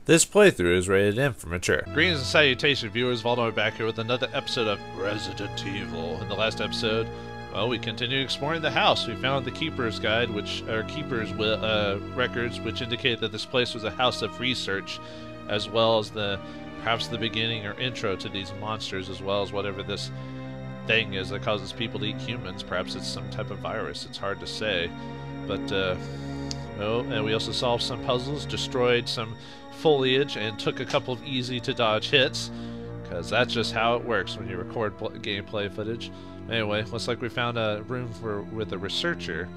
This playthrough is rated M for mature. Greetings and salutations, viewers. Vauldemare back here with another episode of Resident Evil. In the last episode, well, we continued exploring the house. We found the Keeper's Guide, Keeper's records, which indicate that this place was a house of research, as well as perhaps the beginning or intro to these monsters, as well as whatever this thing is that causes people to eat humans. Perhaps it's some type of virus. It's hard to say, but and we also solved some puzzles, destroyed some foliage, and took a couple of easy to dodge hits, because that's just how it works when you record gameplay footage. Anyway, looks like we found a room with a researcher,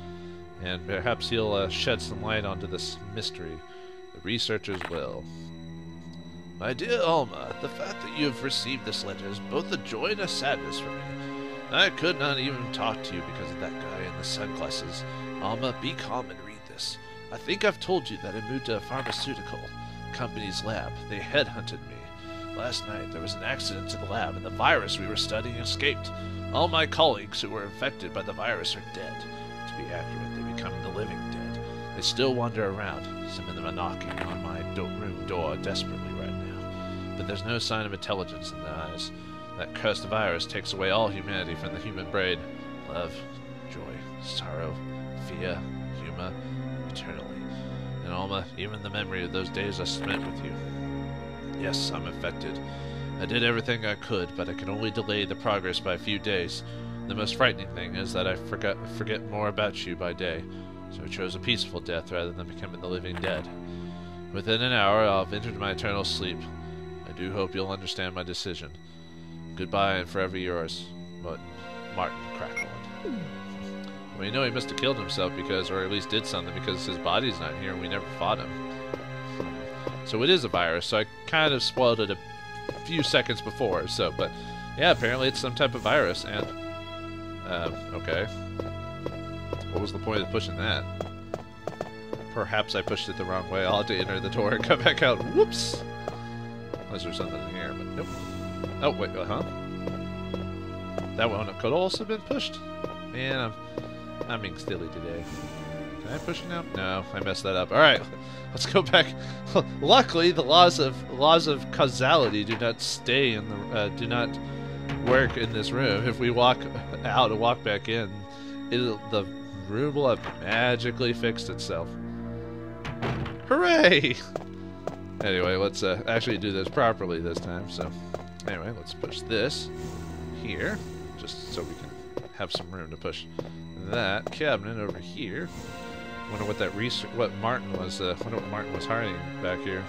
and perhaps he'll shed some light onto this mystery. The researcher's will. My dear Alma, the fact that you have received this letter is both a joy and a sadness for me. I could not even talk to you because of that guy in the sunglasses. Alma, be calm and read this. I think I've told you that I moved to a pharmaceutical company's lab. They headhunted me. Last night there was an accident to the lab and the virus we were studying escaped. All my colleagues who were infected by the virus are dead. To be accurate, they become the living dead. They still wander around. Some of them are knocking on my room door desperately right now. But there's no sign of intelligence in their eyes. That cursed virus takes away all humanity from the human brain. Love, joy, sorrow, fear, humor, eternally. And Alma, even the memory of those days I spent with you. Yes, I'm infected. I did everything I could, but I can only delay the progress by a few days. The most frightening thing is that I forget more about you by day, so I chose a peaceful death rather than becoming the living dead. Within an hour, I'll have entered my eternal sleep. I do hope you'll understand my decision. Goodbye and forever yours, Martin Crackle. Well, you know he must have killed himself or at least did something, because his body's not here and we never fought him. So it is a virus, so I kind of spoiled it a few seconds before, but yeah, apparently it's some type of virus, and, okay. What was the point of pushing that? Perhaps I pushed it the wrong way. I'll have to enter the door and come back out. Whoops! Unless there's something in here, but nope. Oh, wait, huh? That one could also have been pushed. Man, I'm being silly today. Can I push it now? No, I messed that up. All right, let's go back. Luckily, the laws of causality do not stay in the do not work in this room. If we walk out and walk back in, the room will have magically fixed itself. Hooray! Anyway, let's actually do this properly this time. So, anyway, let's push this here, just so we can have some room to push that cabinet over here. Wonder what what Martin was hiding back here.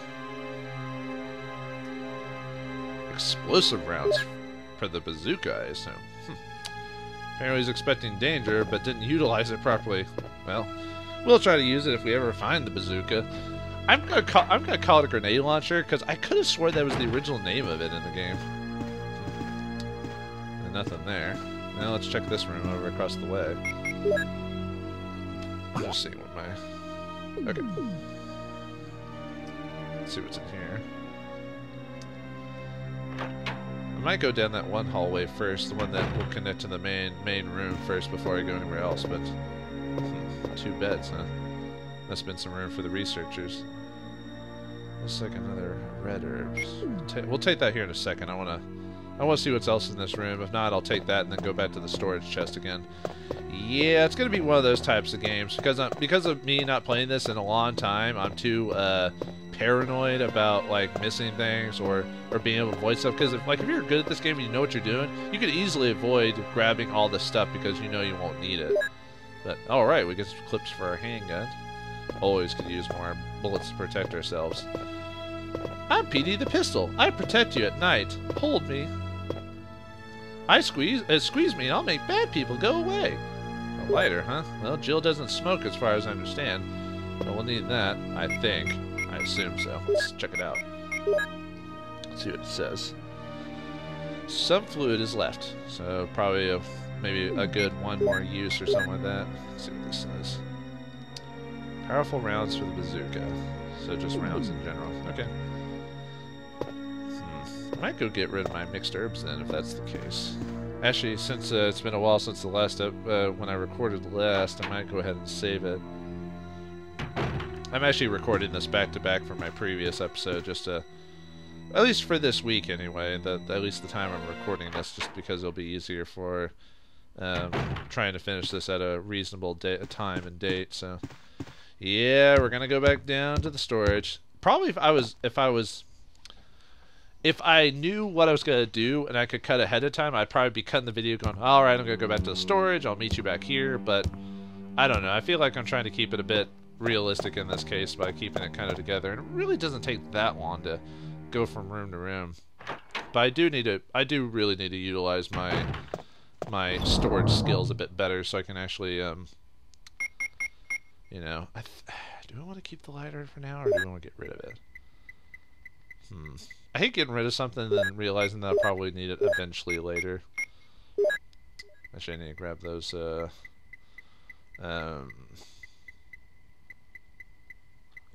Explosive rounds for the bazooka, I assume. Apparently he's expecting danger, but didn't utilize it properly. Well, we'll try to use it if we ever find the bazooka. I'm gonna call it a grenade launcher, because I could have swore that was the original name of it in the game. And nothing there. Now let's check this room over across the way. Let's see what my... Okay. Let's see what's in here. I might go down that one hallway first, the one that will connect to the main room first before I go anywhere else, but... two beds, huh? Must have been some room for the researchers. Looks like another red herbs. We'll take that here in a second. I want to see what's else in this room. If not, I'll take that and then go back to the storage chest again. Yeah, it's gonna be one of those types of games because of me not playing this in a long time. I'm too paranoid about like missing things or being able to avoid stuff. Because if you're good at this game and you know what you're doing, you can easily avoid grabbing all this stuff because you know you won't need it. But all right, we get some clips for our handgun. Always could use more bullets to protect ourselves. I'm Petey the Pistol. I protect you at night. Hold me. Squeeze me and I'll make bad people go away. A lighter, huh? Well, Jill doesn't smoke as far as I understand. But we'll need that, I think. I assume so. Let's check it out. Let's see what it says. Some fluid is left. So probably maybe a good one more use or something like that. Let's see what this says. Powerful rounds for the bazooka. So just rounds in general. Okay. I might go get rid of my mixed herbs then, if that's the case. Actually, since it's been a while since the last when I recorded last, I might go ahead and save it. I'm actually recording this back to back from my previous episode, just to, at least for this week anyway. At least the time I'm recording this, just because it'll be easier for trying to finish this at a reasonable time and date. So yeah, we're gonna go back down to the storage. Probably if I knew what I was gonna do and I could cut ahead of time, I'd probably be cutting the video going, all right, I'm gonna go back to the storage. I'll meet you back here. But I don't know. I feel like I'm trying to keep it a bit realistic in this case by keeping it kind of together, and it really doesn't take that long to go from room to room. But I do really need to utilize my storage skills a bit better, so I can actually you know, do I want to keep the lighter for now, or do I want to get rid of it? I hate getting rid of something and then realizing that I'll probably need it eventually later. Actually, I need to grab those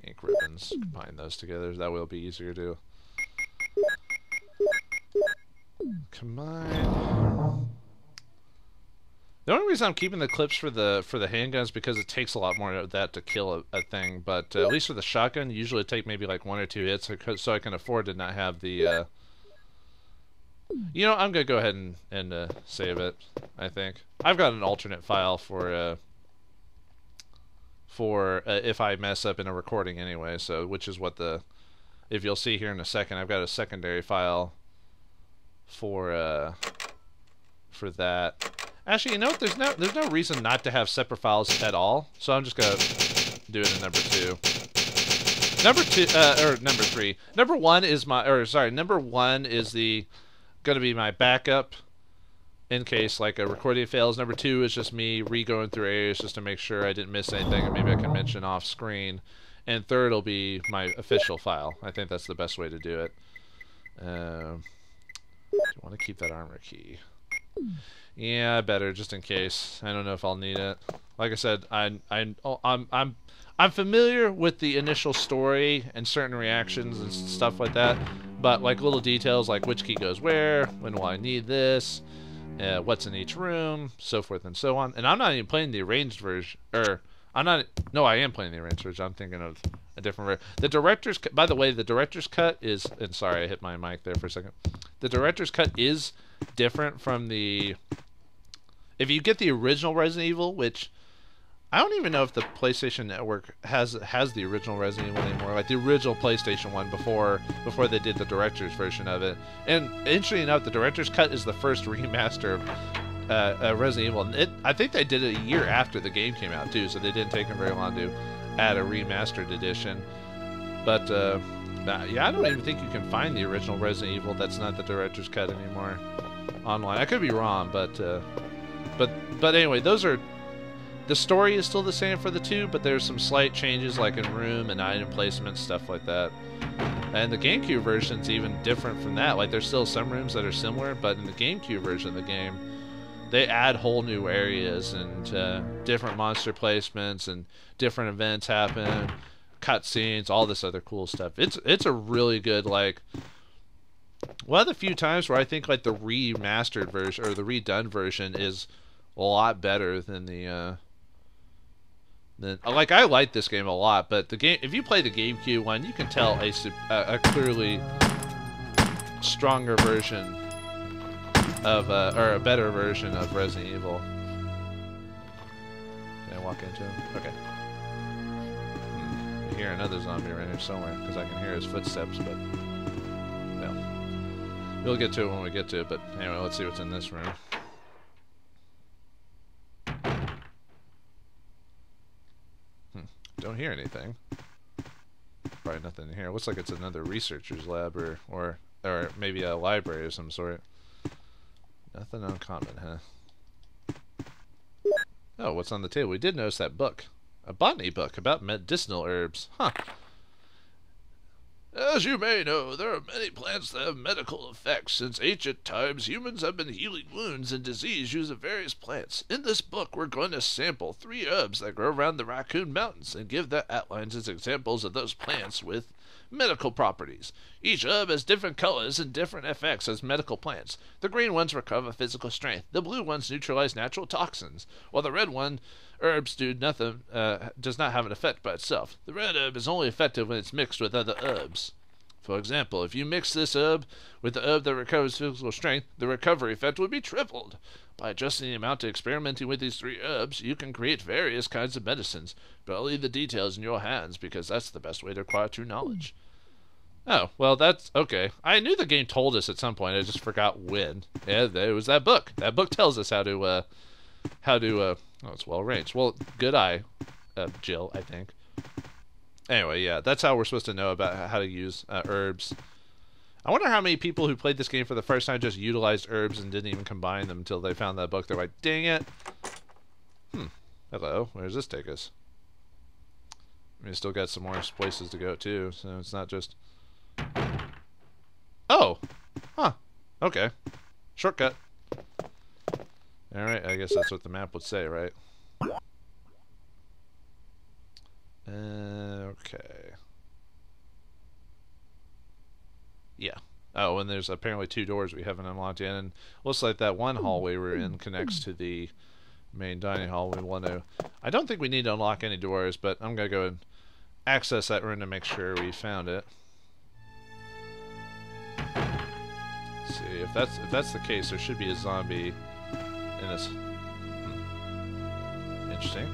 ink ribbons, combine those together. That will be easier to combine. The only reason I'm keeping the clips for the handguns is because it takes a lot more of that to kill a thing. But at least for the shotgun, usually take maybe like 1 or 2 hits, so I can afford to not have the. You know, I'm gonna go ahead and save it. I think I've got an alternate file for if I mess up in a recording anyway. So which is what if you'll see here in a second, I've got a secondary file for that. Actually, you know what? There's no reason not to have separate files at all. So I'm just gonna do it in number 2. Number 3. Number 1 is number 1 is gonna be my backup in case like a recording fails. Number 2 is just me re-going through areas just to make sure I didn't miss anything, and maybe I can mention off screen. And third will be my official file. I think that's the best way to do it. Do you want to keep that armor key? Yeah, better, just in case. I don't know if I'll need it. Like I said, I'm familiar with the initial story and certain reactions and stuff like that, but like little details like which key goes where, when will I need this, what's in each room, so forth and so on. And I'm not even playing the arranged version, no, I am playing the arranged version. I'm thinking of a different version. The director's cut, by the way, the director's cut is, and sorry, I hit my mic there for a second. The director's cut is different from the, if you get the original Resident Evil, which I don't even know if the PlayStation Network has the original Resident Evil anymore, like the original PlayStation one before they did the director's version of it. And interestingly enough, the director's cut is the first remaster of Resident Evil, and I think they did it a year after the game came out too, so they didn't take them very long to add a remastered edition. But yeah, I don't even think you can find the original Resident Evil that's not the director's cut anymore online. I could be wrong, but anyway, those are, the story is still the same for the 2, but there's some slight changes like in room and item placement, stuff like that. And the GameCube version's even different from that. Like there's still some rooms that are similar, but in the GameCube version of the game, they add whole new areas and different monster placements, and different events happen, cutscenes, all this other cool stuff. It's a really good, like, one of the few times where I think like the remastered version or the redone version is a lot better than the like, I like this game a lot, but the game, if you play the GameCube one, you can tell a clearly stronger version of or a better version of Resident Evil. Can I walk into him? Okay. I hear another zombie around here somewhere because I can hear his footsteps, but no. We'll get to it when we get to it, but anyway, let's see what's in this room. Don't hear anything. Probably nothing in here. Looks like it's another researcher's lab or maybe a library of some sort. Nothing uncommon, huh? Oh, what's on the table? We did notice that book. A botany book about medicinal herbs. Huh. As you may know, there are many plants that have medical effects. Since ancient times, humans have been healing wounds and disease using various plants. In this book, we're going to sample 3 herbs that grow around the Raccoon Mountains and give their outlines as examples of those plants with Medical properties. Each herb has different colors and different effects as medical plants. The green ones recover physical strength. The blue ones neutralize natural toxins, while the red one herbs do nothing, does not have an effect by itself. The red herb is only effective when it's mixed with other herbs. For example, if you mix this herb with the herb that recovers physical strength, the recovery effect would be tripled. By adjusting the amount and experimenting with these 3 herbs, you can create various kinds of medicines, but I'll leave the details in your hands because that's the best way to acquire true knowledge. Oh, well, that's okay. I knew the game told us at some point, I just forgot when. Yeah, it was that book. That book tells us how to, oh, it's well arranged. Well, good eye, Jill, I think. Anyway, yeah, that's how we're supposed to know about how to use herbs. I wonder how many people who played this game for the first time just utilized herbs and didn't even combine them until they found that book. They're like, dang it. Hello, where does this take us? I mean, we still got some more places to go, too, so it's not just... Oh! Huh. Okay. Shortcut. Alright, I guess that's what the map would say, right? Okay. Yeah. Oh, and there's apparently 2 doors we haven't unlocked yet, and looks like that one hallway we're in connects to the main dining hall. We want to... I don't think we need to unlock any doors, but I'm going to go and access that room to make sure we found it. Let's see, if that's the case, there should be a zombie in this. Interesting.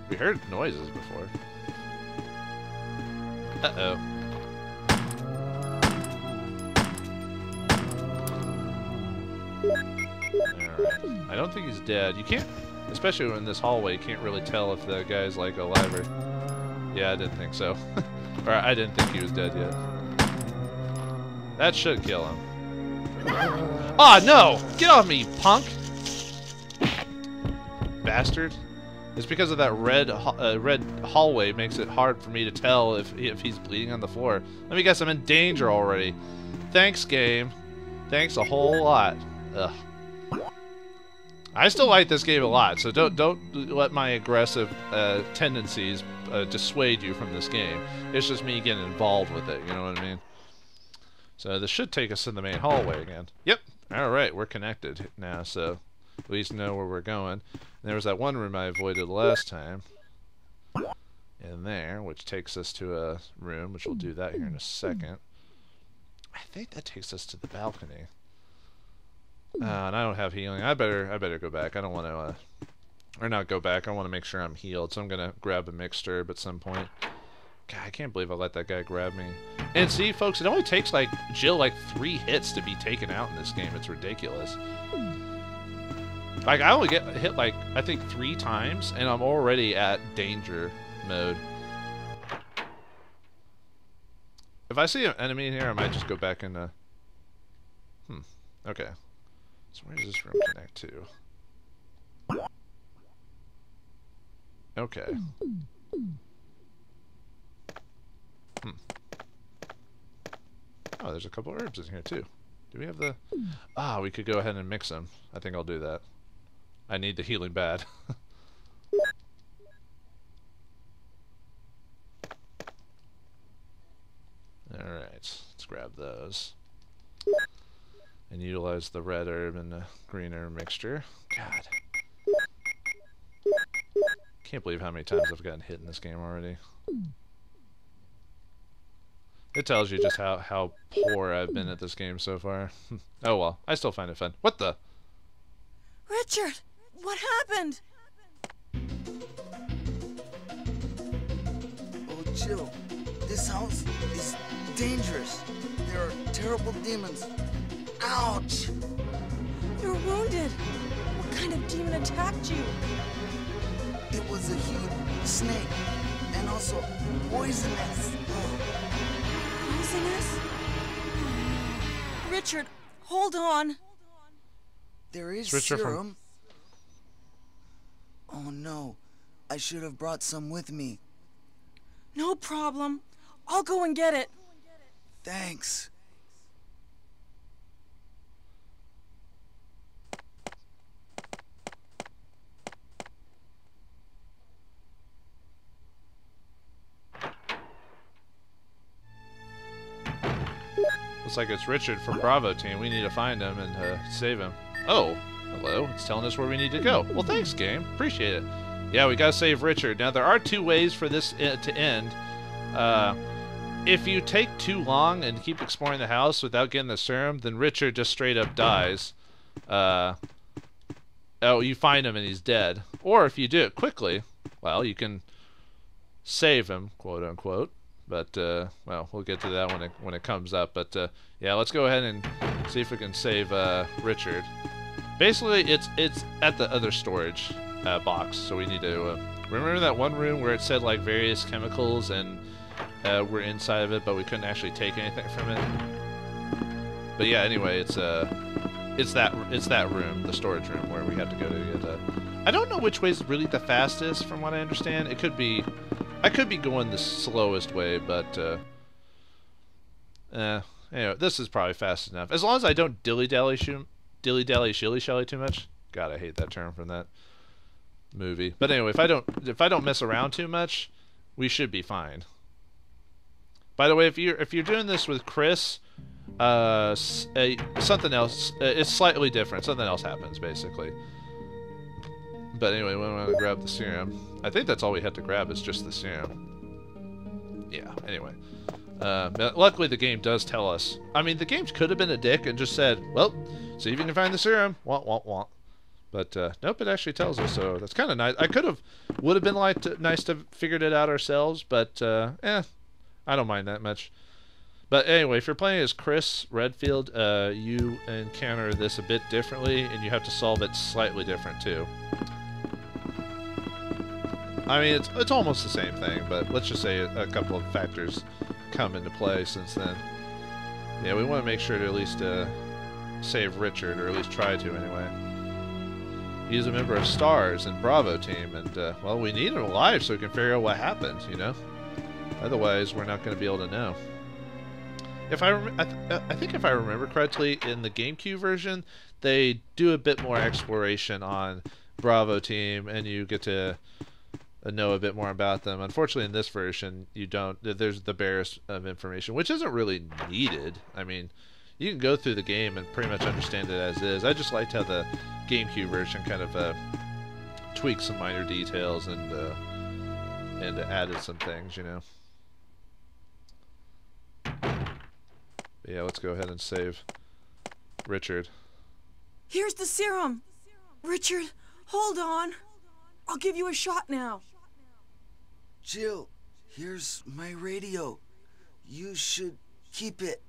We heard noises before. Uh-oh. Alright. I don't think he's dead. You can't, especially in this hallway, you can't really tell if the guy's like alive or... Yeah, I didn't think so. Or I didn't think he was dead yet. That should kill him. Ah, oh, no! Get off me, punk! Bastard. It's because of that red hallway makes it hard for me to tell if he's bleeding on the floor. Let me guess, I'm in danger already. Thanks, game. Thanks a whole lot. Ugh. I still like this game a lot, so don't let my aggressive tendencies dissuade you from this game. It's just me getting involved with it, you know what I mean? So this should take us to the main hallway again. Yep. Alright, we're connected now, so at least know where we're going. And there was that one room I avoided last time. In there, which takes us to a room, which we'll do that here in a second. I think that takes us to the balcony. And I don't have healing. I better go back. I don't want to, or not go back. I want to make sure I'm healed, so I'm gonna grab a mixed herb at some point. God, I can't believe I let that guy grab me. And see, folks, it only takes like Jill like 3 hits to be taken out in this game. It's ridiculous. Like I only get hit like I think 3 times, and I'm already at danger mode. If I see an enemy in here, I might just go back and okay. So where does this room connect to? Okay. Oh, there's a couple herbs in here too. Do we have the... Ah, we could go ahead and mix them. I think I'll do that. I need the healing bad. Alright, let's grab those. And utilize the red herb and the green herb mixture. God. Can't believe how many times I've gotten hit in this game already. It tells you just how poor I've been at this game so far. Oh well, I still find it fun. What the? Richard, what happened? Oh, Jill, this house is dangerous. There are terrible demons. Ouch! You're wounded. What kind of demon attacked you? It was a huge snake, and also poisonous. Poisonous? Richard, hold on. There is Switch her from- serum. Oh no, I should have brought some with me. No problem. I'll go and get it. Thanks. Looks like it's Richard from Bravo team. We need to find him and save him. Oh, hello. It's telling us where we need to go. Well, thanks, game. Appreciate it. Yeah, we gotta save Richard. Now, there are 2 ways for this to end. If you take too long and keep exploring the house without getting the serum, then Richard just straight up dies. Oh, you find him and he's dead. Or if you do it quickly, well, you can save him, quote unquote. But well, we'll get to that when it comes up. But yeah, let's go ahead and see if we can save Richard. Basically, it's at the other storage box, so we need to remember that one room where it said like various chemicals and we're inside of it, but we couldn't actually take anything from it. But yeah, anyway, it's that room, the storage room, where we have to go to get. I don't know which way is really the fastest, from what I understand. It could be. I could be going the slowest way, but anyway, this is probably fast enough. As long as I don't dilly-dally shilly-shally too much. God, I hate that term from that movie. But anyway, if I don't mess around too much, we should be fine. By the way, if you're doing this with Chris, something else. It's slightly different. Something else happens basically. But anyway, we want to grab the serum. I think that's all we had to grab is just the serum. Yeah, anyway. Luckily the game does tell us. I mean, the game could have been a dick and just said, well, see if you can find the serum. Want, want, want. But nope, it actually tells us, so that's kind of nice. Would have been nice to have figured it out ourselves, but I don't mind that much. But anyway, if you're playing as Chris Redfield, you encounter this a bit differently, and you have to solve it slightly different too. I mean, it's almost the same thing, but let's just say a couple of factors come into play since then. Yeah, we want to make sure to at least save Richard, or at least try to anyway. He's a member of S.T.A.R.S and Bravo team, and well, we need him alive so we can figure out what happened, you know? Otherwise, we're not going to be able to know. I think if I remember correctly, in the GameCube version, they do a bit more exploration on Bravo team, and you get to know a bit more about them. Unfortunately, in this version, you don't. There's the barest of information, which isn't really needed. I mean, you can go through the game and pretty much understand it as is. I just liked how the GameCube version kind of tweaked some minor details and added some things, you know. But yeah, let's go ahead and save Richard. Here's the serum. Richard, hold on. I'll give you a shot now. Jill, here's my radio. You should keep it.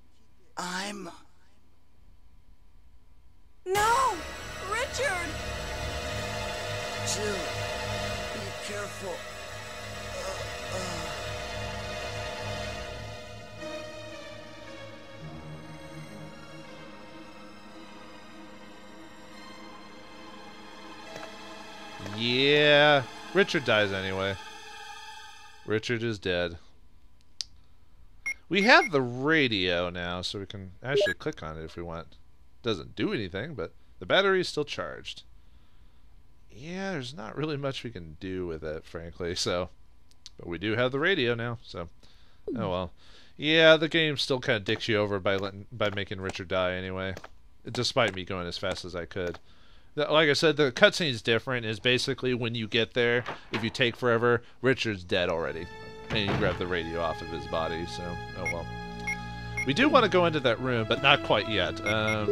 No! Richard! Jill, be careful. Yeah, Richard dies anyway. Richard is dead. We have the radio now, so we can actually click on it if we want. Doesn't do anything, but the battery is still charged. Yeah, there's not really much we can do with it, frankly, so. But we do have the radio now, so. Oh well. Yeah, the game still kind of dicks you over by making Richard die anyway. Despite me going as fast as I could. Like I said, the cutscene is different. Is basically when you get there, if you take forever, Richard's dead already. And you grab the radio off of his body, so, oh well. We do want to go into that room, but not quite yet. Okay,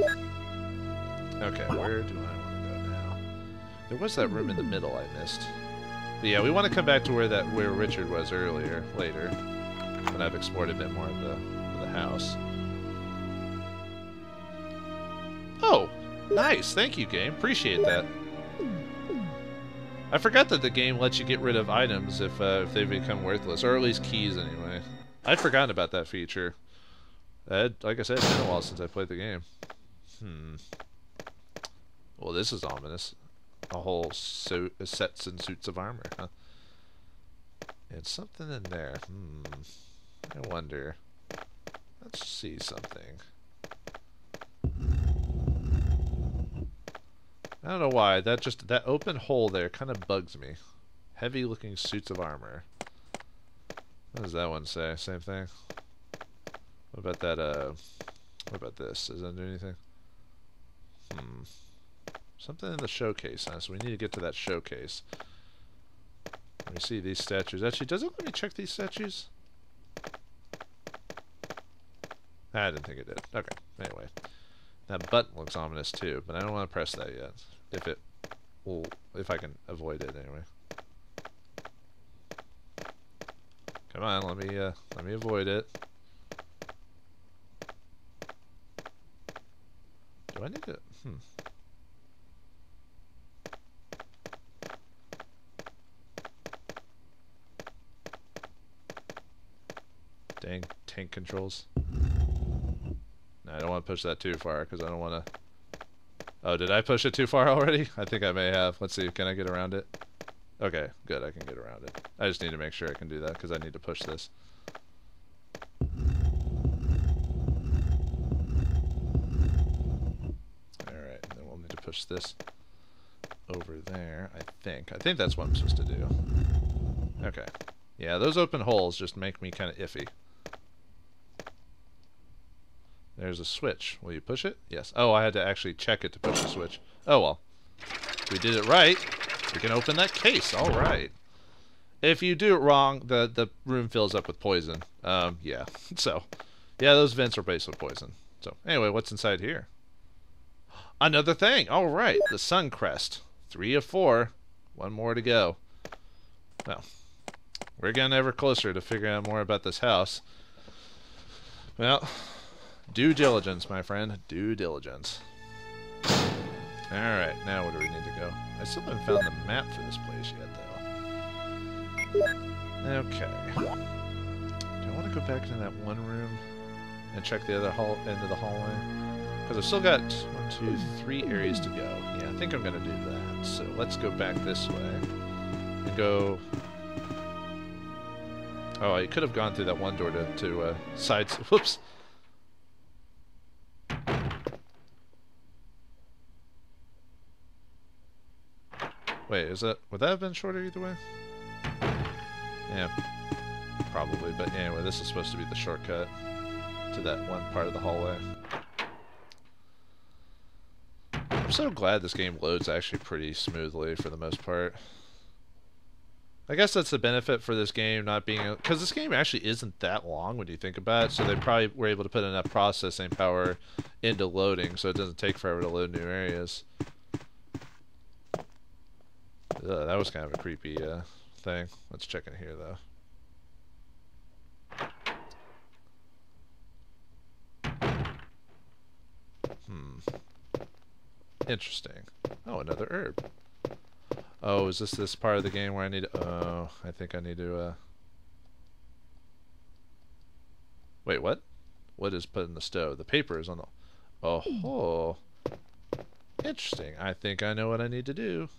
where do I want to go now? There was that room in the middle I missed. But yeah, we want to come back to where Richard was later, when I've explored a bit more of the house. Oh! Nice, thank you, game. Appreciate that. I forgot that the game lets you get rid of items if they become worthless, or at least keys anyway. I'd forgotten about that feature. Like I said, it's been a while since I played the game. Well, this is ominous. A whole sets and suits of armor, huh? And something in there. I wonder. Let's see something. I don't know why, that open hole there kind of bugs me. Heavy looking suits of armor. What does that one say? Same thing? What about that, What about this? Does that do anything? Something in the showcase, huh? So we need to get to that showcase. Let me see these statues. Actually, does it let me check these statues? I didn't think it did. Okay, anyway. That button looks ominous too, but I don't want to press that yet. If I can avoid it anyway. Come on, let me avoid it. Do I need to? Dang, tank controls. No, I don't want to push that too far because I don't want to. Oh, did I push it too far already? I think I may have. Let's see. Can I get around it? Okay, good. I can get around it. I just need to make sure I can do that because I need to push this. Alright, and then we'll need to push this over there, I think. I think that's what I'm supposed to do. Okay. Yeah, those open holes just make me kind of iffy. There's a switch. Will you push it? Yes. Oh, I had to actually check it to push the switch. Oh, well. If we did it right, we can open that case. All right. If you do it wrong, the room fills up with poison. Yeah. So, yeah, those vents are based with poison. So, anyway, what's inside here? Another thing. All right. The sun crest. 3 of 4. 1 more to go. Well, we're getting ever closer to figuring out more about this house. Well, due diligence, my friend. Due diligence. Alright, now where do we need to go? I still haven't found the map for this place yet, though. Okay. Do I want to go back into that one room and check the other end of the hallway? Because I've still got 1, 2, 3 areas to go. Yeah, I think I'm going to do that. So let's go back this way and go... Oh, I could have gone through that one door to sides. Whoops. Wait, would that have been shorter either way? Yeah, probably. But anyway, this is supposed to be the shortcut to that one part of the hallway. I'm so glad this game loads actually pretty smoothly for the most part. I guess that's the benefit for this game not being... Because this game actually isn't that long when you think about it, so they probably were able to put enough processing power into loading so it doesn't take forever to load new areas. That was kind of a creepy thing. Let's check in here, though. Interesting. Oh, another herb. Oh, is this part of the game where I need to... Oh, I think I need to... Wait, what? What is put in the stove? The paper is on the... Oh, interesting. I think I know what I need to do.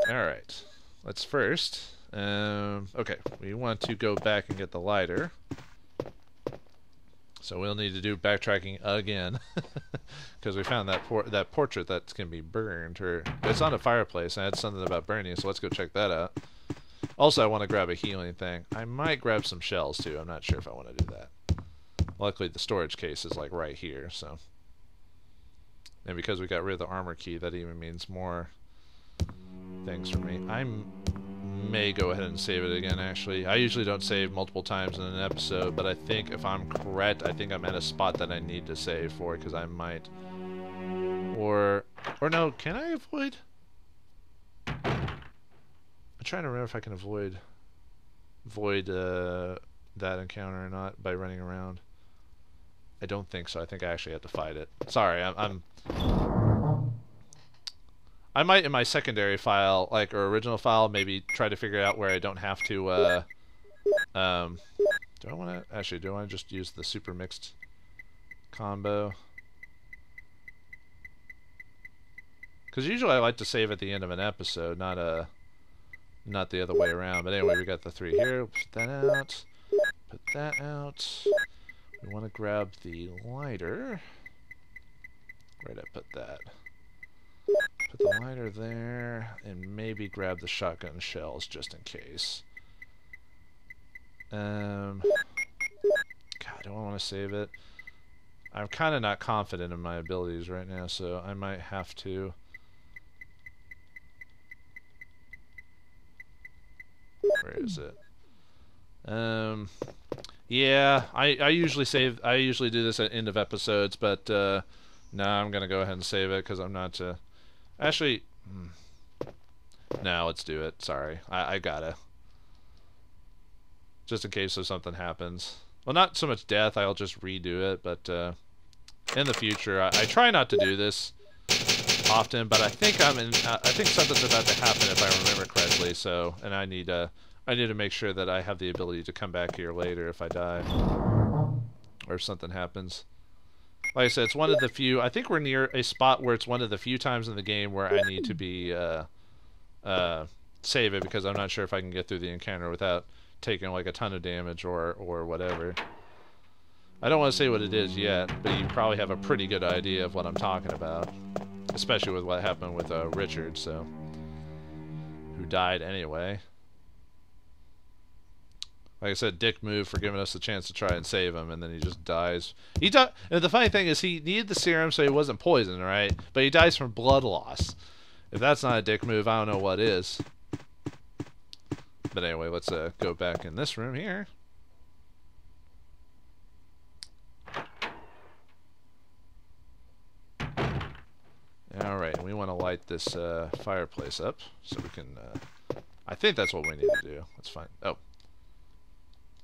Alright. Let's first... okay, we want to go back and get the lighter. So we'll need to do backtracking again. Because we found that portrait that can be burned. Or it's on a fireplace. I had something about burning, so let's go check that out. Also, I want to grab a healing thing. I might grab some shells, too. I'm not sure if I want to do that. Luckily, the storage case is, like, right here, so... And because we got rid of the armor key, that even means more things for me. I may go ahead and save it again, actually. I usually don't save multiple times in an episode, but I think if I'm correct, I think I'm at a spot that I need to save for, because I might... Or no, can I avoid... I'm trying to remember if I can avoid that encounter or not by running around. I don't think so. I think I actually have to fight it. Sorry, I might in my secondary file, like, or original file, maybe try to figure out where I don't have to, do I want to, actually, do I want to just use the super mixed combo? Because usually I like to save at the end of an episode, not the other way around. But anyway, we got the 3 here. Put that out. Put that out. We want to grab the lighter. Where'd I put that? Put the lighter there, and maybe grab the shotgun shells just in case. God, do I want want to save it. I'm kind of not confident in my abilities right now, so I might have to. Where is it? Yeah, I usually save. I usually do this at end of episodes, but no, I'm gonna go ahead and save it because I'm not. Actually, no, let's do it. Sorry, I gotta. Just in case if something happens. Well, not so much death. I'll just redo it, but in the future, I try not to do this often. But I think I think something's about to happen if I remember correctly. So, and I need to make sure that I have the ability to come back here later if I die or if something happens. Like I said, it's one of the few. I think we're near a spot where it's one of the few times in the game where I need to be save it because I'm not sure if I can get through the encounter without taking like a ton of damage or whatever. I don't want to say what it is yet, but you probably have a pretty good idea of what I'm talking about, especially with what happened with Richard, so who died anyway. Like I said, dick move for giving us the chance to try and save him, and then he just dies. And the funny thing is, he needed the serum so he wasn't poisoned, right? But he dies from blood loss. If that's not a dick move, I don't know what is. But anyway, let's go back in this room here. Alright, we want to light this fireplace up so we can... I think that's what we need to do. That's fine. Oh.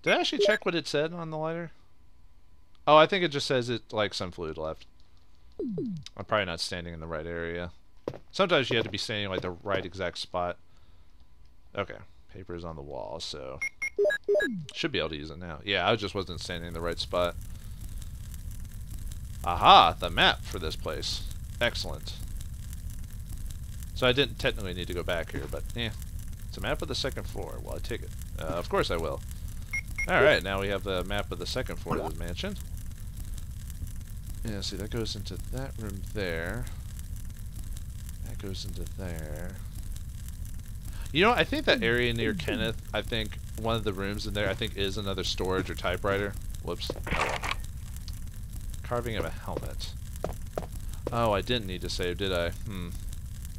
Did I actually check what it said on the lighter? Oh, I think it just says it like some fluid left. I'm probably not standing in the right area. Sometimes you have to be standing like the right exact spot. Okay. Paper's on the wall, so should be able to use it now. Yeah, I just wasn't standing in the right spot. Aha! The map for this place. Excellent. So I didn't technically need to go back here, but yeah. It's a map of the second floor. Well, I take it. Of course I will. Alright, now we have the map of the second floor of the mansion. Yeah, see, that goes into that room there. That goes into there. You know, I think that area near Kenneth, I think one of the rooms in there, I think is another storage or typewriter. Whoops. Carving of a helmet. Oh, I didn't need to save, did I?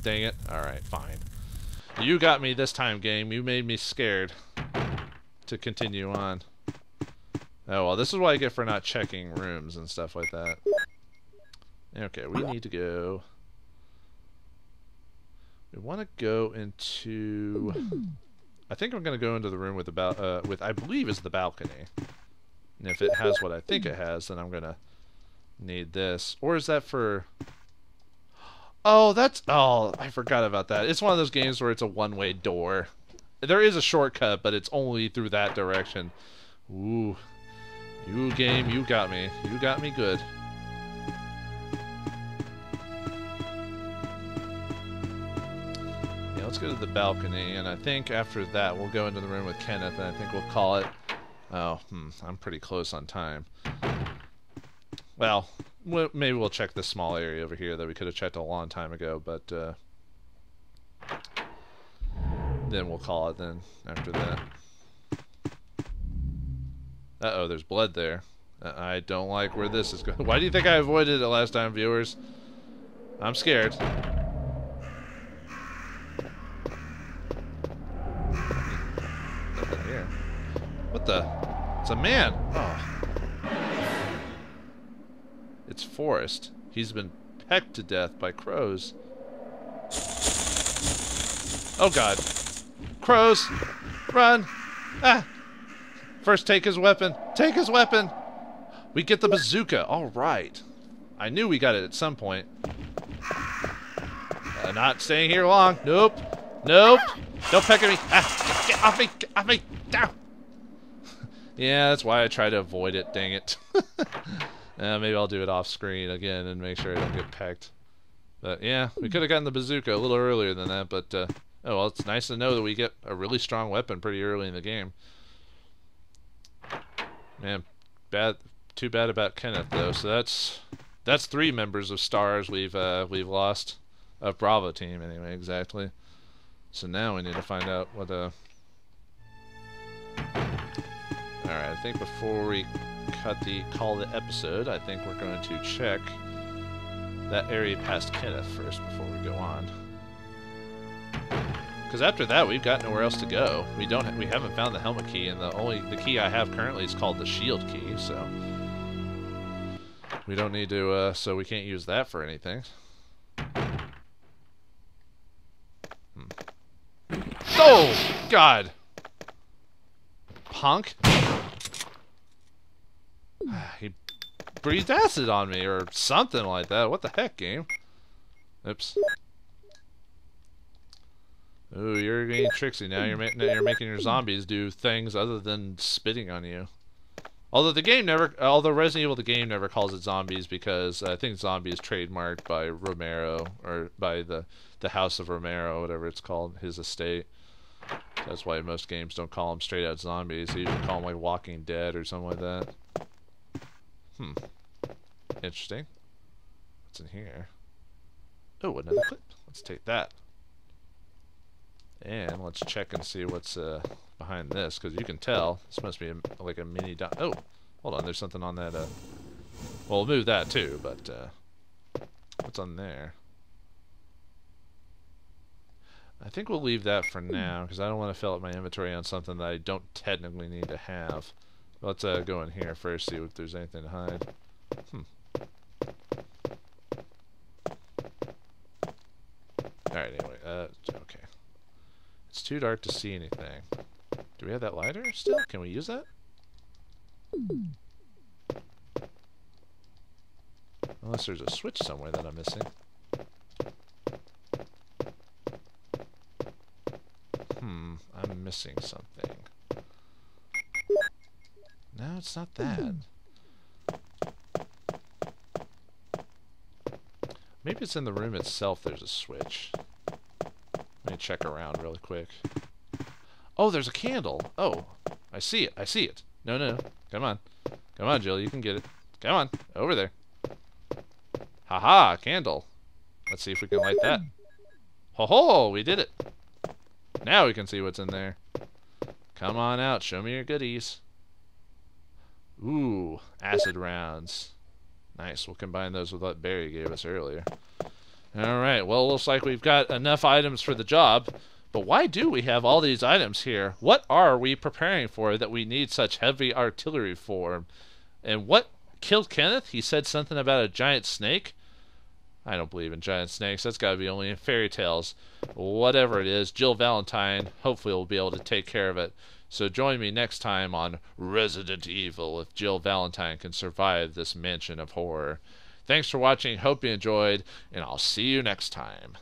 Dang it. Alright, fine. You got me this time, game. You made me scared to continue on. Oh, well, this is what I get for not checking rooms and stuff like that. Okay, we need to go... We want to go into... I think I'm going to go into the room with I believe is the balcony. And if it has what I think it has, then I'm going to need this. Or is that for... Oh, that's... Oh, I forgot about that. It's one of those games where it's a one-way door. There is a shortcut, but it's only through that direction. Ooh. You game, you got me. You got me good. Yeah, let's go to the balcony, and I think after that we'll go into the room with Kenneth, and I think we'll call it... Oh, I'm pretty close on time. Well, maybe we'll check this small area over here that we could have checked a long time ago, but then we'll call it then after that. Uh-oh, there's blood there. I don't like where this is going. Why do you think I avoided it last time, viewers? I'm scared. Nothing here. What the? It's a man. Oh. It's Forrest. He's been pecked to death by crows. Oh god. Crows! Run! Ah! First take his weapon. Take his weapon! We get the bazooka. Alright. I knew we got it at some point. Not staying here long. Nope. Nope. Don't peck at me. Ah! Get off me! Get off me! Down! Yeah, that's why I try to avoid it. Dang it. Maybe I'll do it off screen again and make sure I don't get pecked. But yeah, we could have gotten the bazooka a little earlier than that, but oh well, it's nice to know that we get a really strong weapon pretty early in the game. Man, too bad about Kenneth though. So that's 3 members of S.T.A.R.S we've lost, of Bravo team anyway, exactly. So now we need to find out what Alright, I think before we cut the call the episode, I think we're going to check that area past Kenneth first before we go on. Because after that, we've got nowhere else to go. We haven't found the helmet key, and the key I have currently is called the shield key, so we don't need to. So we can't use that for anything. Oh God, punk! He breathed acid on me or something like that. What the heck, game? Oops. Ooh, you're getting tricksy now. You're making your zombies do things other than spitting on you. Although Resident Evil the game never calls it zombies because I think zombie is trademarked by Romero or by the House of Romero, whatever it's called, his estate. That's why most games don't call them straight out zombies. They usually call them like Walking Dead or something like that. Interesting. What's in here? Oh, another clip. Let's take that. And let's check and see what's behind this, because you can tell this must be like a mini oh, hold on, there's something on that. Well, we'll move that too, but what's on there? I think we'll leave that for now, because I don't want to fill up my inventory on something that I don't technically need to have. Let's go in here first, see if there's anything to hide. Alright, anyway, okay. It's too dark to see anything. Do we have that lighter still? Can we use that? Unless there's a switch somewhere that I'm missing. I'm missing something. No, it's not that. Maybe it's in the room itself there's a switch. Let me check around really quick. Oh, there's a candle. Oh, I see it. I see it. No, no. Come on. Come on, Jill. You can get it. Come on. Over there. Haha, candle. Let's see if we can light that. Ho ho, we did it. Now we can see what's in there. Come on out. Show me your goodies. Ooh, acid rounds. Nice. We'll combine those with what Barry gave us earlier. Alright, well, it looks like we've got enough items for the job. But why do we have all these items here? What are we preparing for that we need such heavy artillery for? And what killed Kenneth? He said something about a giant snake? I don't believe in giant snakes. That's got to be only in fairy tales. Whatever it is, Jill Valentine hopefully will be able to take care of it. So join me next time on Resident Evil if Jill Valentine can survive this mansion of horror. Thanks for watching, hope you enjoyed, and I'll see you next time.